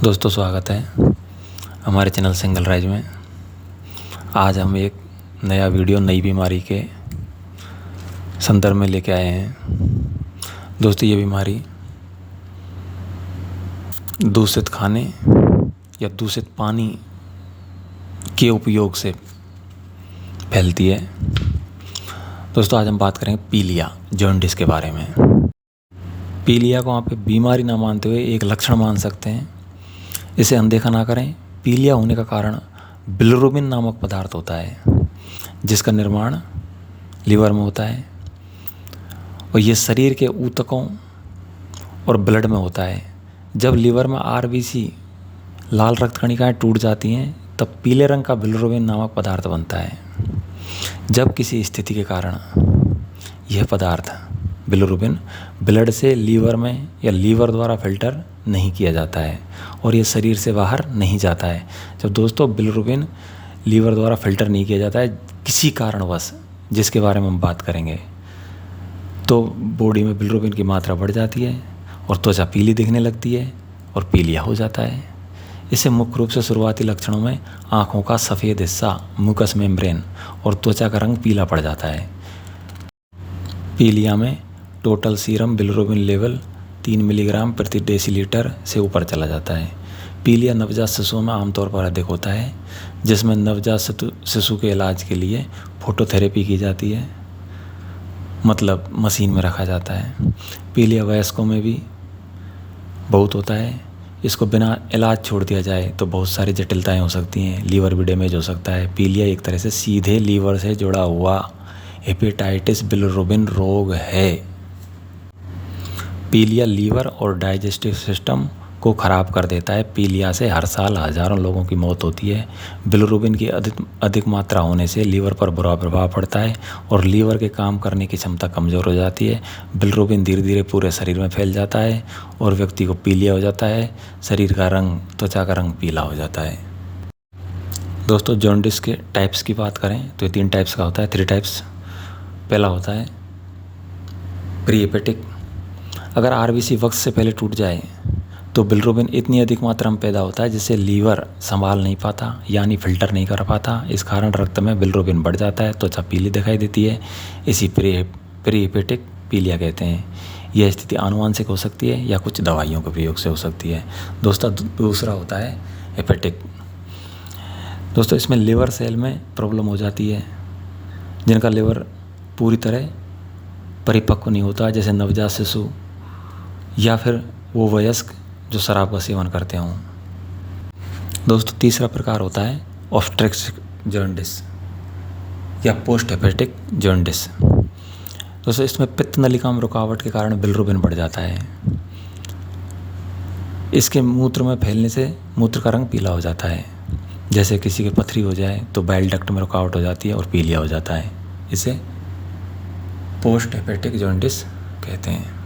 दोस्तों स्वागत है हमारे चैनल सिंगल राइज में। आज हम एक नया वीडियो नई बीमारी के संदर्भ में लेके आए हैं। दोस्तों ये बीमारी दूषित खाने या दूषित पानी के उपयोग से फैलती है। दोस्तों आज हम बात करेंगे पीलिया जॉन्डिस के बारे में। पीलिया को आप बीमारी ना मानते हुए एक लक्षण मान सकते हैं, इसे अनदेखा ना करें। पीलिया होने का कारण बिलिरुबिन नामक पदार्थ होता है जिसका निर्माण लीवर में होता है और ये शरीर के ऊतकों और ब्लड में होता है। जब लीवर में आरबीसी लाल रक्त कणिकाएं टूट जाती हैं तब पीले रंग का बिलिरुबिन नामक पदार्थ बनता है। जब किसी स्थिति के कारण यह पदार्थ बिलिरुबिन ब्लड से लीवर में या लीवर द्वारा फिल्टर नहीं किया जाता है और ये शरीर से बाहर नहीं जाता है। जब दोस्तों बिलिरुबिन लीवर द्वारा फिल्टर नहीं किया जाता है किसी कारणवश, जिसके बारे में हम बात करेंगे, तो बॉडी में बिलिरुबिन की मात्रा बढ़ जाती है और त्वचा पीली दिखने लगती है और पीलिया हो जाता है। इसे मुख्य रूप से शुरुआती लक्षणों में आँखों का सफ़ेद हिस्सा, म्यूकस मेम्ब्रेन और त्वचा का रंग पीला पड़ जाता है। पीलिया में total serum bilirubin level 3 milligram प्रति डेसीलीटर से ऊपर चला जाता है। पीलिया नवजात शिशुओं में आमतौर पर अधिक होता है, जिसमें नवजात शिशु के इलाज के लिए फोटोथेरेपी की जाती है, मतलब मशीन में रखा जाता है। पीलिया वयस्कों में भी बहुत होता है। इसको बिना इलाज छोड़ दिया जाए तो बहुत सारी जटिलताएं हो सकती हैं, लीवर भी डैमेज हो सकता है। पीलिया एक तरह से सीधे लीवर से जुड़ा हुआ हेपेटाइटिस बिलिरुबिन रोग है। पीलिया लीवर और डाइजेस्टिव सिस्टम को ख़राब कर देता है। पीलिया से हर साल हज़ारों लोगों की मौत होती है। बिलिरुबिन की अधिक मात्रा होने से लीवर पर बुरा प्रभाव पड़ता है और लीवर के काम करने की क्षमता कमज़ोर हो जाती है। बिलिरुबिन धीरे धीरे पूरे शरीर में फैल जाता है और व्यक्ति को पीलिया हो जाता है। शरीर का रंग, त्वचा का रंग पीला हो जाता है। दोस्तों जॉन्डिस के टाइप्स की बात करें तो ये 3 टाइप्स का होता है, 3 टाइप्स। पहला होता है प्री हेपेटिक। अगर आरबीसी वक्त से पहले टूट जाए तो बिलिरुबिन इतनी अधिक मात्रा में पैदा होता है जिससे लीवर संभाल नहीं पाता, यानी फिल्टर नहीं कर पाता। इस कारण रक्त में बिलिरुबिन बढ़ जाता है, त्वचा पीली दिखाई देती है। इसी प्री हेपेटिक पीलिया कहते हैं। यह स्थिति आनुवंशिक हो सकती है या कुछ दवाइयों के प्रयोग से हो सकती है। दोस्तों दूसरा होता है हेपेटिक। दोस्तों इसमें लिवर सेल में प्रॉब्लम हो जाती है, जिनका लिवर पूरी तरह परिपक्व नहीं होता, जैसे नवजात शिशु या फिर वो वयस्क जो शराब का सेवन करते हों। दोस्तों तीसरा प्रकार होता है ऑब्स्ट्रक्टिव जॉन्डिस या पोस्ट हेपेटिक जॉन्डिस। दोस्तों इसमें पित्त नलिका में रुकावट के कारण बिलिरुबिन बढ़ जाता है। इसके मूत्र में फैलने से मूत्र का रंग पीला हो जाता है। जैसे किसी की पथरी हो जाए तो बाइल डक्ट में रुकावट हो जाती है और पीलिया हो जाता है। इसे पोस्ट हेपेटिक जॉन्डिस कहते हैं।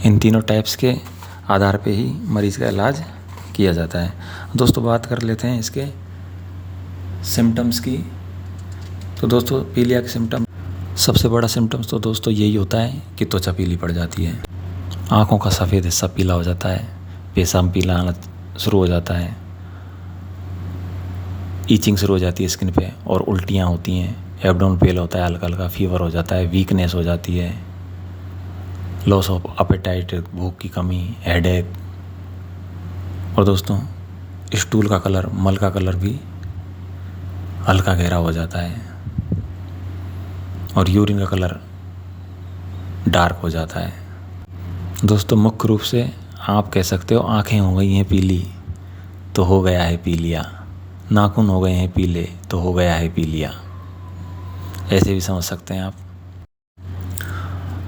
इन तीनों टाइप्स के आधार पे ही मरीज़ का इलाज किया जाता है। दोस्तों बात कर लेते हैं इसके सिम्टम्स की। तो दोस्तों पीलिया के सिम्टम, सबसे बड़ा सिम्टम्स तो दोस्तों यही होता है कि त्वचा पीली पड़ जाती है, आँखों का सफ़ेद हिस्सा पीला हो जाता है, पेशाब पीला आना शुरू हो जाता है, ईचिंग शुरू हो जाती है स्किन पे और उल्टियाँ होती हैं, एब्डोमेन पेल होता है, हल्का हल्का फीवर हो जाता है, वीकनेस हो जाती है, लॉस ऑफ एपेटाइट, भूख की कमी, हेडेक, और दोस्तों स्टूल का कलर, मल का कलर भी हल्का गहरा हो जाता है और यूरिन का कलर डार्क हो जाता है। दोस्तों मुख्य रूप से आप कह सकते हो आँखें हो गई हैं पीली तो हो गया है पीलिया, नाखून हो गए हैं पीले तो हो गया है पीलिया, ऐसे भी समझ सकते हैं आप।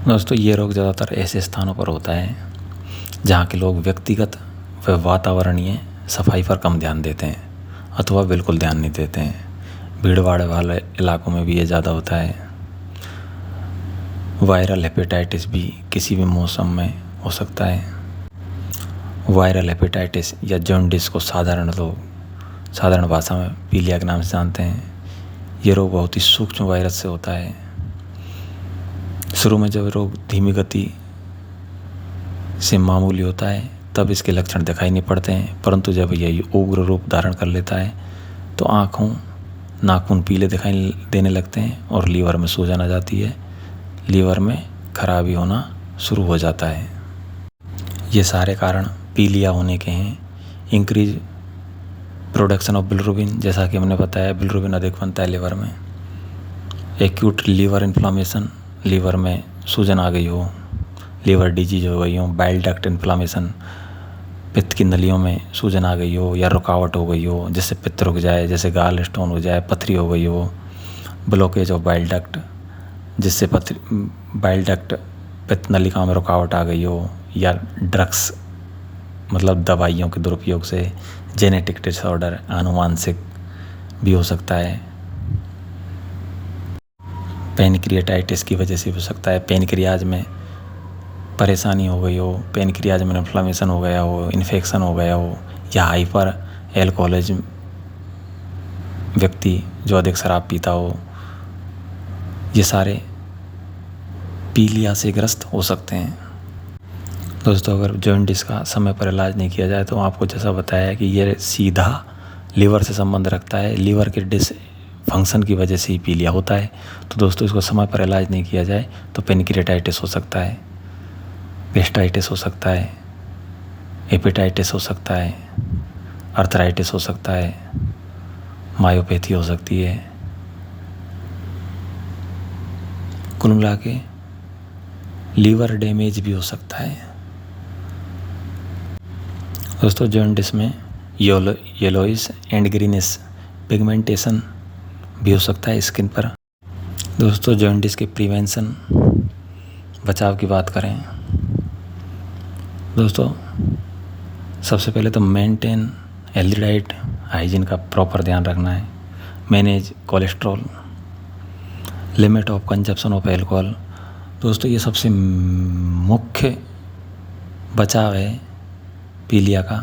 दोस्तों ये रोग ज़्यादातर ऐसे स्थानों पर होता है जहाँ के लोग व्यक्तिगत व वातावरणीय सफाई पर कम ध्यान देते हैं अथवा बिल्कुल ध्यान नहीं देते हैं। भीड़ भाड़ वाले इलाकों में भी ये ज़्यादा होता है। वायरल हेपेटाइटिस भी किसी भी मौसम में हो सकता है। वायरल हेपेटाइटिस या जॉन्डिस को साधारण भाषा में पीलिया के नाम से जानते हैं। ये रोग बहुत ही सूक्ष्म वायरस से होता है। शुरू में जब रोग धीमी गति से मामूली होता है तब इसके लक्षण दिखाई नहीं पड़ते हैं, परंतु जब यह उग्र रूप धारण कर लेता है तो आँखों नाखून पीले दिखाई देने लगते हैं और लीवर में सूजन आ जाती है, लीवर में खराबी होना शुरू हो जाता है। ये सारे कारण पीलिया होने के हैं। इंक्रीज प्रोडक्शन ऑफ बिलिरुबिन, जैसा कि हमने बताया बिलिरुबिन अधिक बनता है लीवर में। एक्यूट लीवर इन्फ्लामेशन, लीवर में सूजन आ गई हो, लीवर डिजीज हो गई हो, बाइल डक्ट इन्फ्लामेशन, पित्त की नलियों में सूजन आ गई हो या रुकावट हो गई हो जिससे पित्त रुक जाए, जैसे गाल स्टोन हो जाए, पथरी हो गई हो, ब्लॉकेज ऑफ बाइल डक्ट जिससे बाइल डक्ट पित्त नलिकाओं में रुकावट आ गई हो, या ड्रग्स मतलब दवाइयों के दुरुपयोग से, जेनेटिक डिसऑर्डर आनुवांशिक भी हो सकता है, पेनक्रियाटाइटिस की वजह से हो सकता है, पेनक्रियाज में परेशानी हो गई हो, पेनक्रियाज में इन्फ्लामेशन हो गया हो, इन्फेक्शन हो गया हो, या हाइपर एल्कोहलिज्म व्यक्ति जो अधिक शराब पीता हो, ये सारे पीलिया से ग्रस्त हो सकते हैं। दोस्तों, अगर जॉन्डिस का समय पर इलाज नहीं किया जाए तो आपको जैसा बताया कि ये सीधा लीवर से संबंध रखता है, लीवर के डिसफंक्शन की वजह से ही पीलिया होता है। तो दोस्तों, इसको समय पर इलाज नहीं किया जाए तो पेनक्रियाटाइटिस हो सकता है, गैस्ट्राइटिस हो सकता है, हेपेटाइटिस हो सकता है, अर्थराइटिस हो सकता है, मायोपैथी हो सकती है। कुल मिला के लीवर डैमेज भी हो सकता है। दोस्तों, जॉन्डिस में येलोइश एंड ग्रीनिश पिगमेंटेशन भी हो सकता है स्किन पर। दोस्तों, जॉन्डिस के प्रिवेंशन बचाव की बात करें दोस्तों, सबसे पहले तो मेंटेन हेल्दी डाइट, हाइजीन का प्रॉपर ध्यान रखना है, manage cholesterol, limit of consumption of alcohol. दोस्तों, ये सबसे मुख्य बचाव है पीलिया का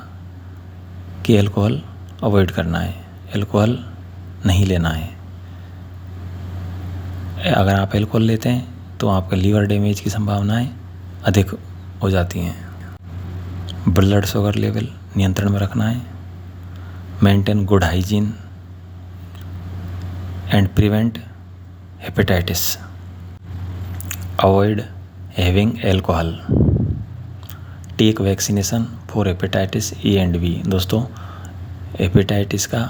कि अल्कोहल अवॉइड करना है, अल्कोहल नहीं लेना है। अगर आप अल्कोहल लेते हैं तो आपका लीवर डैमेज की संभावनाएं अधिक हो जाती हैं। ब्लड शुगर लेवल नियंत्रण में रखना है, maintain good hygiene and prevent hepatitis, avoid having alcohol, take vaccination for hepatitis A and B. दोस्तों, हेपेटाइटिस का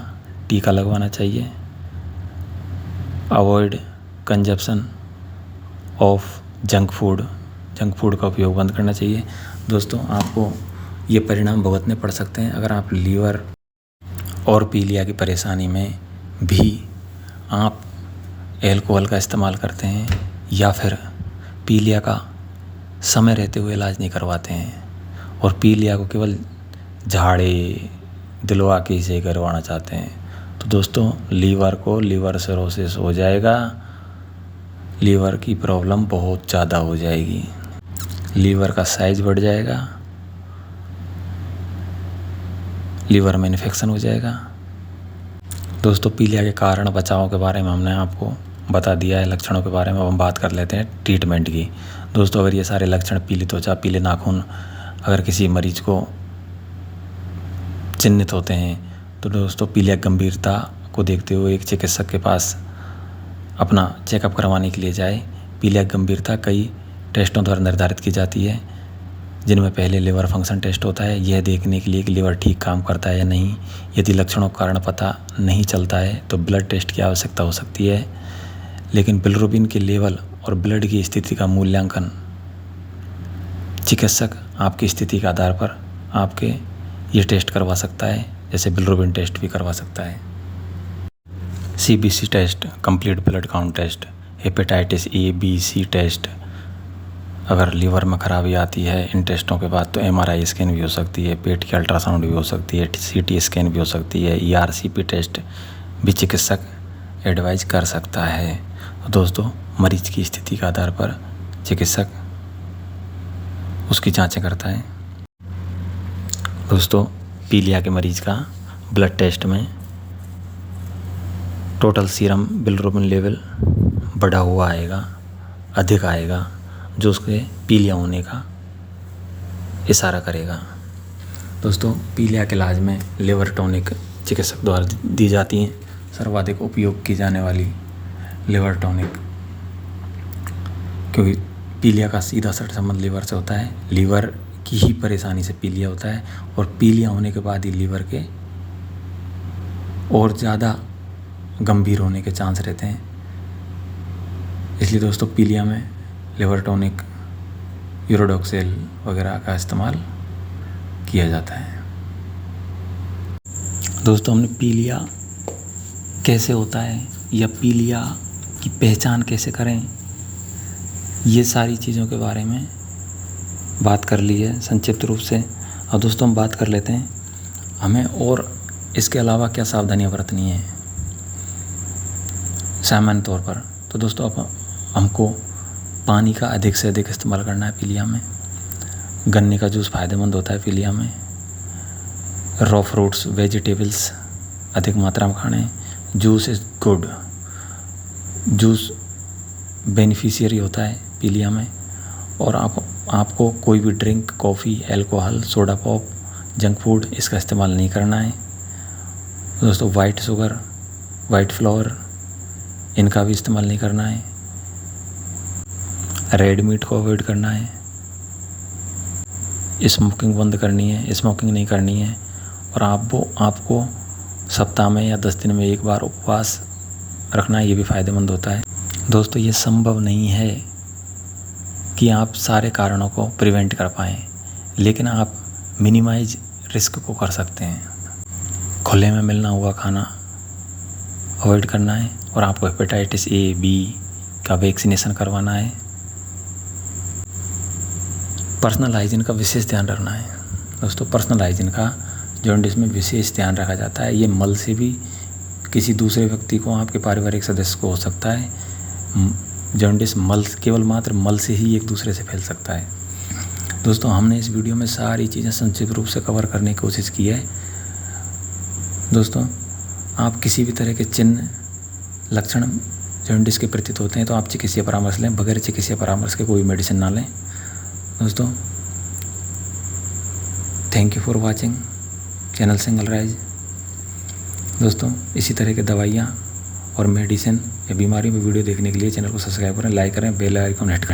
टीका लगवाना चाहिए, avoid consumption of junk food का उपयोग बंद करना चाहिए। दोस्तों, आपको ये परिणाम भुगतने पड़ सकते हैं अगर आप लीवर और पीलिया की परेशानी में भी आप एल्कोहल का इस्तेमाल करते हैं या फिर पीलिया का समय रहते हुए इलाज नहीं करवाते हैं और पीलिया को केवल झाड़े दिलवा के से करवाना चाहते हैं। तो दोस्तों, लीवर सिरोसिस हो जाएगा, लीवर की प्रॉब्लम बहुत ज़्यादा हो जाएगी, लीवर का साइज बढ़ जाएगा, लीवर में इन्फेक्शन हो जाएगा। दोस्तों, पीलिया के कारण बचाव के बारे में हमने आपको बता दिया है, लक्षणों के बारे में अब हम बात कर लेते हैं ट्रीटमेंट की। दोस्तों, अगर ये सारे लक्षण पीली त्वचा, पीले नाखून अगर किसी मरीज को चिन्हित होते हैं तो दोस्तों, पीलिया गंभीरता को देखते हुए एक चिकित्सक के पास अपना चेकअप करवाने के लिए जाए। पीलिया गंभीरता कई टेस्टों द्वारा निर्धारित की जाती है, जिनमें पहले लिवर फंक्शन टेस्ट होता है, यह देखने के लिए कि लिवर ठीक काम करता है या नहीं। यदि लक्षणों का कारण पता नहीं चलता है तो ब्लड टेस्ट की आवश्यकता हो सकती है, लेकिन बिलिरुबिन के लेवल और ब्लड की स्थिति का मूल्यांकन चिकित्सक आपकी स्थिति के आधार पर आपके ये टेस्ट करवा सकता है, जैसे बिलिरुबिन टेस्ट भी करवा सकता है, CBC test, complete blood count test, hepatitis A B C test. अगर लीवर में खराबी आती है इन टेस्टों के बाद तो MRI स्कैन भी हो सकती है, पेट की अल्ट्रासाउंड भी हो सकती है, CT स्कैन भी हो सकती है, ERCP टेस्ट भी चिकित्सक एडवाइज कर सकता है। तो दोस्तों, मरीज की स्थिति के आधार पर चिकित्सक उसकी जांचें करता है। दोस्तों, पीलिया के मरीज का ब्लड टेस्ट में टोटल सीरम बिलिरुबिन लेवल बढ़ा हुआ आएगा, अधिक आएगा, जो उसके पीलिया होने का इशारा करेगा। दोस्तों पीलिया के इलाज में लिवर टॉनिक चिकित्सक द्वारा दी जाती हैं। सर्वाधिक उपयोग की जाने वाली लिवर टॉनिक, क्योंकि पीलिया का सीधा संबंध लीवर से होता है। लीवर की ही परेशानी से पीलिया होता है और पीलिया होने के बाद ही लीवर के और ज़्यादा गंभीर होने के चांस रहते हैं। इसलिए दोस्तों पीलिया में लिवर टॉनिक, यूरोडॉक्सेल वगैरह का इस्तेमाल किया जाता है। दोस्तों हमने पीलिया कैसे होता है या पीलिया की पहचान कैसे करें, ये सारी चीज़ों के बारे में बात कर ली है संक्षिप्त रूप से। अब दोस्तों हम बात कर लेते हैं हमें और इसके अलावा क्या सावधानियां बरतनी है सामान्य तौर पर। तो दोस्तों अब हमको पानी का अधिक से अधिक इस्तेमाल करना है पीलिया में। गन्ने का जूस फ़ायदेमंद होता है पीलिया में। रॉ फ्रूट्स, वेजिटेबल्स अधिक मात्रा में खाने। Juice is good, juice beneficiary होता है पीलिया में। और आपको कोई भी drink, coffee, alcohol, soda pop, junk food इसका इस्तेमाल नहीं करना है। दोस्तों वाइट शुगर, वाइट फ्लावर इनका भी इस्तेमाल नहीं करना है। रेड मीट को अवॉइड करना है। स्मोकिंग बंद करनी है, स्मोकिंग नहीं करनी है। और आपको सप्ताह में या 10 दिन में एक बार उपवास रखना है, ये भी फ़ायदेमंद होता है। दोस्तों ये संभव नहीं है कि आप सारे कारणों को प्रिवेंट कर पाएँ, लेकिन आप मिनिमाइज रिस्क को कर सकते हैं। खुले में मिलना हुआ खाना अवॉइड करना है और आपको हेपेटाइटिस ए, बी का वैक्सीनेशन करवाना है। पर्सनल हाइजीन का विशेष ध्यान रखना है। दोस्तों पर्सनल हाइजीन का जॉन्डिस में विशेष ध्यान रखा जाता है। ये मल से भी किसी दूसरे व्यक्ति को, आपके पारिवारिक सदस्य को हो सकता है। जॉन्डिस केवल मात्र मल से ही एक दूसरे से फैल सकता है। दोस्तों हमने इस वीडियो में सारी चीज़ें संक्षिप्त रूप से कवर करने की कोशिश की है। दोस्तों आप किसी भी तरह के चिन्ह, लक्षण जॉन्डिस के प्रतीत होते हैं तो आप चिकित्सीय परामर्श लें। बगैर चिकित्सीय परामर्श के कोई मेडिसिन ना लें। दोस्तों thank you for watching channel single rise. दोस्तों इसी तरह के दवाइयाँ और मेडिसिन या बीमारी में वीडियो देखने के लिए चैनल को सब्सक्राइब करें, लाइक करें, बेल आइकन हिट करें।